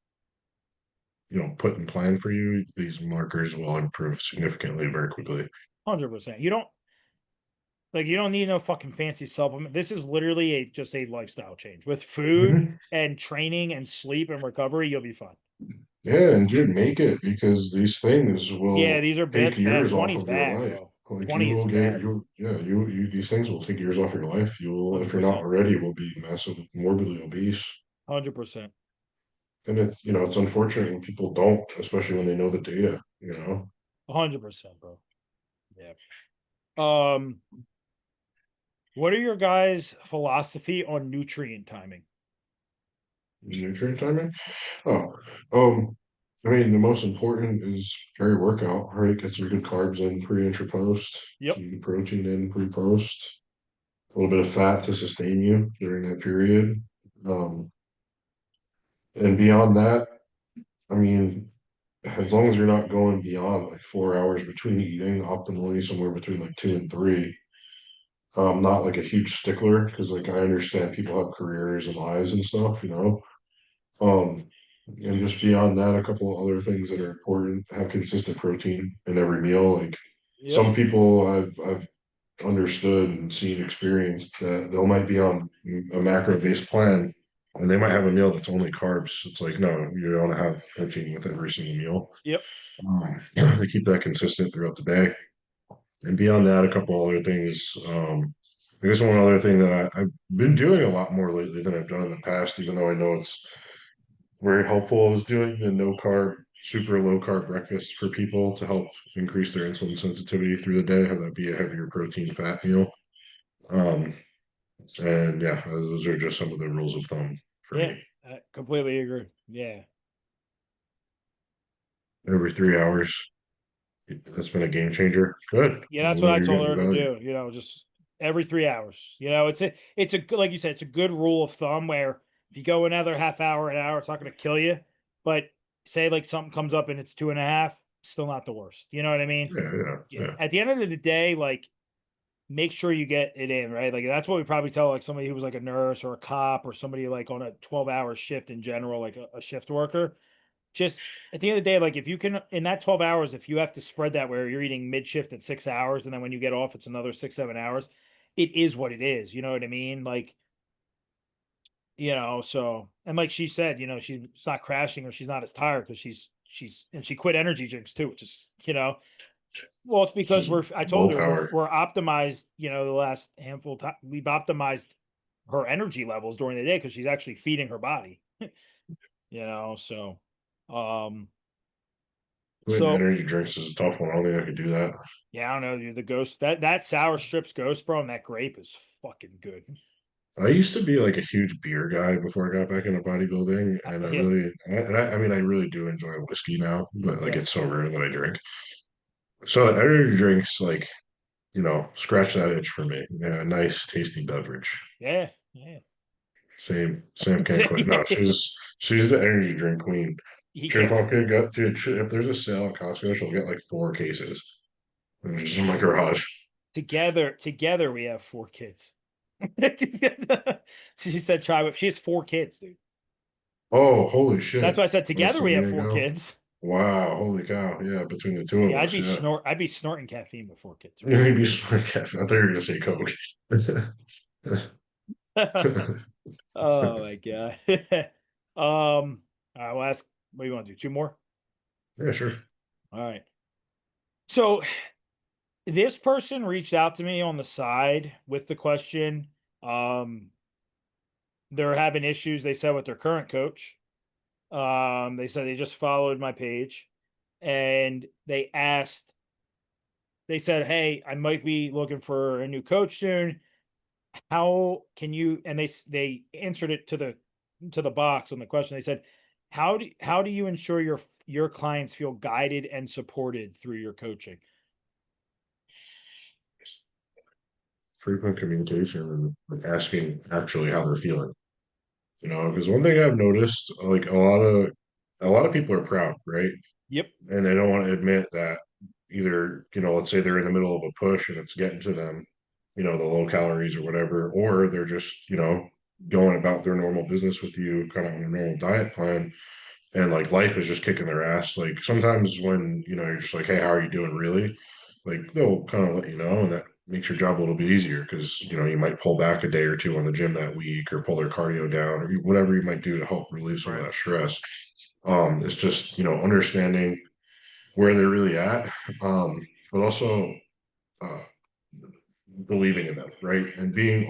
put in plan for you, these markers will improve significantly very quickly. 100%. You don't need no fucking fancy supplement. This is literally just a lifestyle change. With food Hmm. and training and sleep and recovery, you'll be fine. Yeah, and dude, make it because these things Yeah, will these are take bad. Bad. years 20 off is of your bad, life. bro. Like 20 you is will get bad. you, yeah, these things will take years off your life. You will, if you're not 100%. already, will be massive, morbidly obese. 100%. And it's unfortunate when people don't, especially when they know the data. 100%, bro. Yeah. Um, what are your guys' philosophy on nutrient timing? Nutrient timing. Oh, um, I mean, the most important is workout, right? Get some good carbs in pre, intra, post. Yep. Some good protein in pre, post. A little bit of fat to sustain you during that period. Um, and beyond that, I mean, as long as you're not going beyond like 4 hours between eating, optimally somewhere between like 2 and 3. I'm not like a huge stickler because like I understand people have careers and lives and stuff. Um, and just beyond that, a couple of other things that are important: have consistent protein in every meal. Like Yep. some people I've understood and seen experienced that they might be on a macro based plan and they might have a meal that's only carbs. It's like, no, you want to have protein with every single meal. Yep. They keep that consistent throughout the day. And beyond that, a couple other things. I guess one other thing that I've been doing a lot more lately than I've done in the past, even though I know it's very helpful. I was doing the no carb, super low carb breakfast for people to help increase their insulin sensitivity through the day, have that be a heavier protein fat meal. Um, and yeah, those are just some of the rules of thumb for Yeah. me. I completely agree. Yeah. Every 3 hours, that's been a game changer. Good. Yeah, that's what Well, I you're told getting her to value. do. Just every 3 hours. It's a good, like you said, it's a good rule of thumb where if you go another half hour, an hour, it's not going to kill you. But say like something comes up and it's 2.5, still not the worst. You know what I mean? Yeah, yeah, Yeah. yeah. At the end of the day, like make sure you get it in, right? Like that's what we probably tell like somebody who was like a nurse or a cop or somebody like on a 12-hour shift in general, like a shift worker. Just at the end of the day, like if you can in that 12 hours, if you have to spread that where you're eating mid shift at 6 hours and then when you get off, it's another 6, 7 hours, it is what it is. You know what I mean? Like, so and like she said, she's not crashing or she's not as tired because she's and she quit energy drinks too, which is, well, it's It's because just I told her willpower. we're optimized, the last handful of time we've optimized her energy levels during the day because she's actually feeding her body, so um Quitting so energy drinks is a tough one. I don't think I could do that. yeah, I don't know, dude. The ghost that sour strips ghost, bro, and that grape is fucking good. I used to be like a huge beer guy before I got back into bodybuilding, and Yeah, I mean, I really do enjoy whiskey now, but like yeah, it's so rare that I drink. So energy drinks, like, scratch that itch for me. Yeah, a nice, tasty beverage. yeah, yeah. Same can't quit. No, she's the energy drink queen. She Yeah. fucking got dude. If there's a sale at Costco, she'll get like 4 cases. And it's just in my garage. Together we have 4 kids. She said try with she has 4 kids, dude. Oh, holy That's shit! why I said That's together still we have gonna four go. kids. Wow, holy cow! Yeah, between the two of Yeah, us, yeah. I'd be snorting caffeine with 4 kids right Maybe smart cafe. I thought you were gonna say Coke. now. Oh my god. I will ask what do you want to do? Two more? Yeah, sure. All right. So this person reached out to me on the side with the question. Um, they're having issues, they said, with their current coach. They said they just followed my page and they said, "Hey, I might be looking for a new coach soon. How can you?" And they answered it to the box on the question. They said, how do you ensure your clients feel guided and supported through your coaching?" Frequent communication and like asking actually how they're feeling. Because one thing I've noticed, like a lot of people are proud, right? Yep. And they don't want to admit that either, let's say they're in the middle of a push and it's getting to them, the low calories or whatever, or they're just, going about their normal business with you kind of on a normal diet plan and like life is just kicking their ass. Like sometimes when, you're just like, hey, how are you doing really? Like they'll kind of let you know and that makes your job a little bit easier because, you might pull back a day or two on the gym that week or pull their cardio down or whatever you might do to help relieve some of Right. that stress. It's just, understanding where they're really at, but also uh, believing in them, right? And being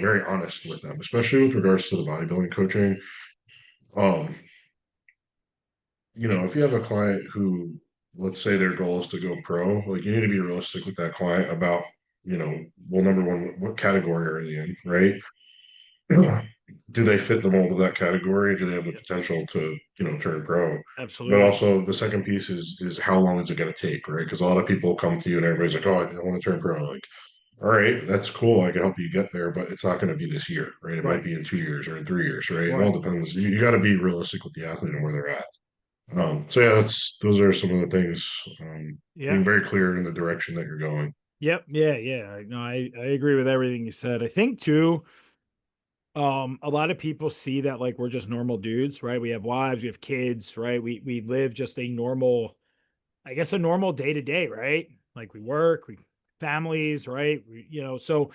very honest with them, especially with regards to the bodybuilding coaching. Um, if you have a client who, let's say their goal is to go pro, like you need to be realistic with that client about, well, number one, what category are they in, right? Do they fit the mold of that category? Do they have the Yep. potential to, turn pro? But Absolutely. also the second piece is how long is it going to take, right? Because a lot of people come to you and everybody's like, oh, I want to turn pro. Like, all right, that's cool. I can help you get there, but it's not going to be this year, right? It might Right. be in 2 years or in 3 years, right? It all Right. depends. You got to be realistic with the athlete and where they're at. So yeah, those are some of the things. Yeah. Being very clear in the direction that you're going. Yep. Yeah. Yeah. No, I agree with everything you said. I think too, a lot of people see that like we're just normal dudes, right? We have wives, we have kids, right? We live just a normal, I guess, a normal day to day, right? Like we work, we families, right? So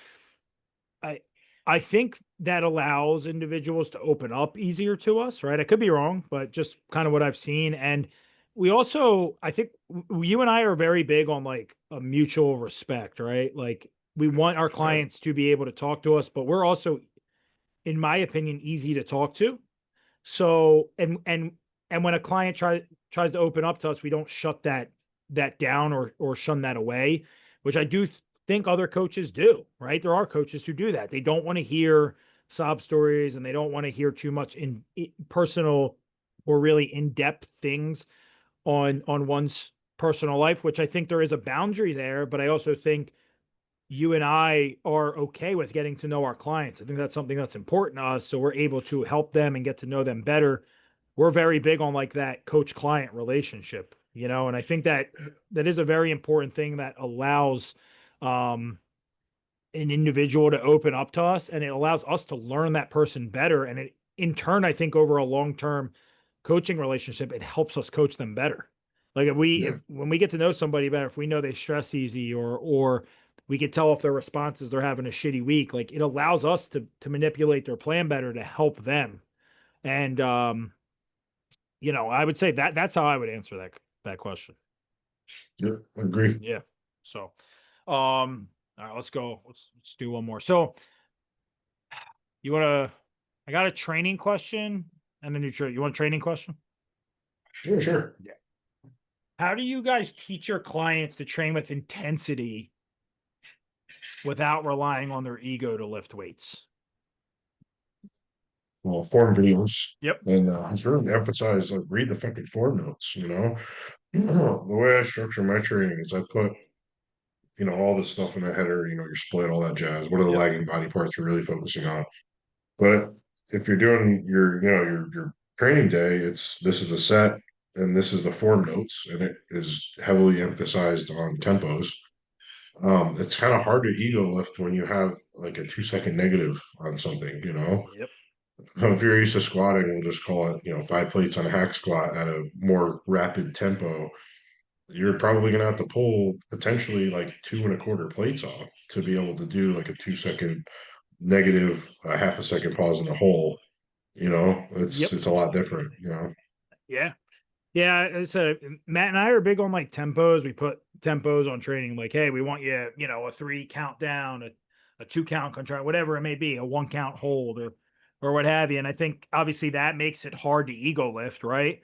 I I think that allows individuals to open up easier to us, right? I could be wrong, but just kind of what I've seen. And we also, I think you and I are very big on like a mutual respect, right? Like we want our Yeah, clients to be able to talk to us, but we're also, in my opinion, easy to talk to. So, and when a client tries to open up to us, we don't shut that down or shun that away, which I do think other coaches do, right? There are coaches who do that. They don't want to hear sob stories and they don't want to hear too much in personal or really in-depth things on one's personal life, which I think there is a boundary there, but I also think you and I are okay with getting to know our clients. I think that's something that's important to us. So we're able to help them and get to know them better. We're very big on like that coach client relationship, and I think that is a very important thing that allows um, an individual to open up to us and it allows us to learn that person better. And it, in turn, I think over a long term coaching relationship, it helps us coach them better. Like if yeah, when we get to know somebody better, if we know they stress easy or we can tell if their responses they're having a shitty week, like it allows us to manipulate their plan better to help them. And I would say that's how I would answer that question. yeah, agree. Yeah. So all right, let's go. Let's do one more. So you want to? I got a training question and a nutrition. You want a training question? Sure, sure. Yeah. How do you guys teach your clients to train with intensity without relying on their ego to lift weights? Well, form videos, Yep. and it's really emphasize like read the fucking form notes. The way I structure my training is I put all this stuff in the header. Your split, all that jazz. What are the Yep. lagging body parts we're really focusing on? But if you're doing your training day, it's this is the set and this is the form notes, and it is heavily emphasized on tempos. It's kind of hard to ego lift when you have like a 2 second negative on something. Yep. If you're used to squatting, we'll just call it 5 plates on a hack squat at a more rapid tempo. You're probably gonna have to pull potentially like 2 1/4 plates off to be able to do like a 2 second negative, a half a second pause in the hole. It's Yep. it's a lot different. Yeah. Yeah, I said Matt and I are big on like tempos. We put tempos on training, like, hey, we want you, a 3 count down, a 2 count contract, whatever it may be, a 1 count hold or what have you. And I think obviously that makes it hard to ego lift, right?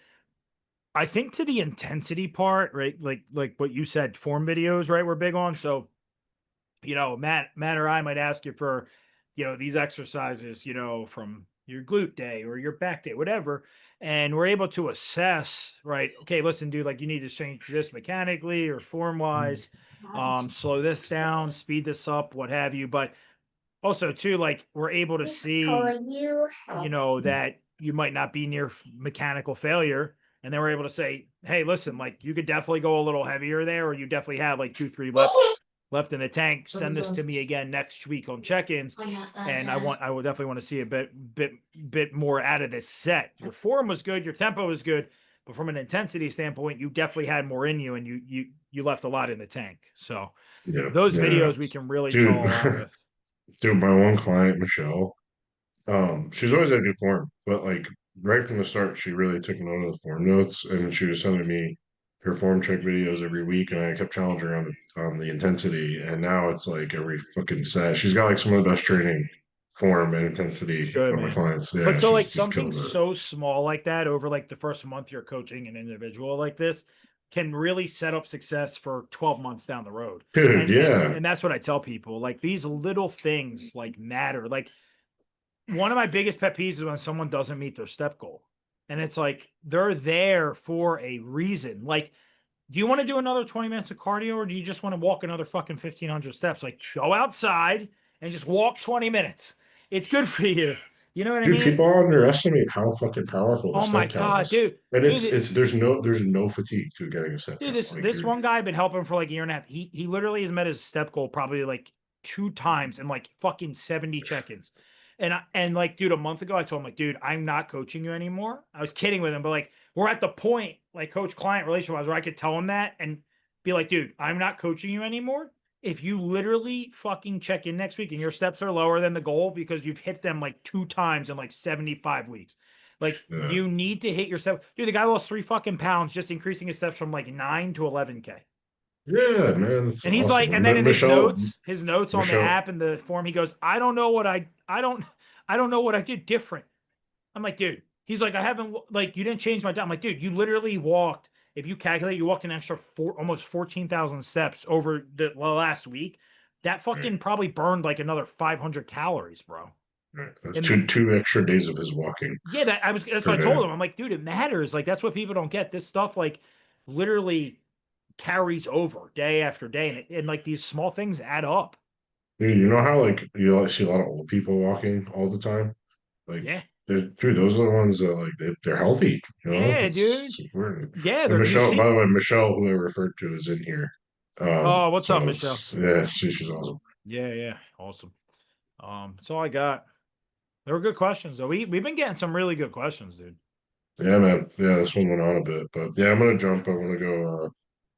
I think to the intensity part, right? Like what you said, form videos, right? We're big on. So Matt or I might ask you for, these exercises, from your glute day or your back day, whatever. And we're able to assess, right? Okay, listen, dude, like you need to change this mechanically or form wise, slow this down, speed this up, what have you. But also too, like we're able to see, that you might not be near mechanical failure. And then we're able to say, hey, listen, like you could definitely go a little heavier there, or you definitely have like 2, 3 reps left in the tank. Send this to me again next week on check-ins. And I would definitely want to see a bit more out of this set. Your form was good, your tempo was good, but from an intensity standpoint, you definitely had more in you and you left a lot in the tank. So Yeah, those yeah, videos we can really tell dude. a lot with. Dude, my one client, Michelle, she's always had good form, but like right from the start, she really took note of the form notes, and she was sending me her form check videos every week, and I kept challenging her on the intensity, and now it's like every fucking set. She's got like some of the best training form and intensity Good, of my man. clients. Yeah, But so like she's something killing it. so small like that over like the first month you're coaching an individual like this can really set up success for 12 months down the road. Dude, And and yeah. and that's what I tell people. Like these little things like matter. Like one of my biggest pet peeves is when someone doesn't meet their step goal. And it's like they're there for a reason. Like, do you want to do another 20 minutes of cardio or do you just want to walk another fucking 1,500 steps? Like, go outside and just walk 20 minutes. It's good for you. You know what I Dude, mean? people underestimate how fucking powerful the Oh my step count God, is. dude. And Dude, it's there's no fatigue to getting a step Dude, count. Like this you're one guy I've been helping for like a year and a half. He literally has met his step goal probably like 2 times in like fucking 70 check-ins. And like, dude, a month ago I told him like, dude, I'm not coaching you anymore. I was kidding with him, but like we're at the point like coach client relationship wise where I could tell him that and be like, dude, I'm not coaching you anymore. if you literally fucking check in next week and your steps are lower than the goal because you've hit them like 2 times in like 75 weeks, like Yeah, you need to hit your step. Dude, the guy lost 3 fucking pounds just increasing his steps from like 9 to 11K. yeah, man, that's And he's awesome. like, and And then in Michelle, his notes on the Michelle, app and the form, he goes, I don't know what I did different. I'm like, dude, he's like, I haven't, like, you didn't change my diet. I'm like, dude, you literally walked, if you calculate, you walked an extra almost 14,000 steps over the last week. That right, fucking probably burned like another 500 calories, bro. right. That's And two extra days of his walking yeah, that's per what I day. told him. I'm like, dude, it matters. Like, that's what people don't get. This stuff, like, literally carries over day after day. And like, these small things add up. Dude, you know how like you see a lot of old people walking all the time? Like, Yeah. dude, those are the ones that like they're healthy. You know, Yeah, dude. it's weird. Yeah, And you Michelle, by see. the way, Michelle, who I referred to, is in here. Oh, what's up, So Michelle? it's yeah, she's awesome. Yeah, yeah. Awesome. That's all I got. They were good questions, though. We've been getting some really good questions, dude. Yeah, man. Yeah, this one went on a bit, but yeah, I'm gonna jump. I'm gonna go.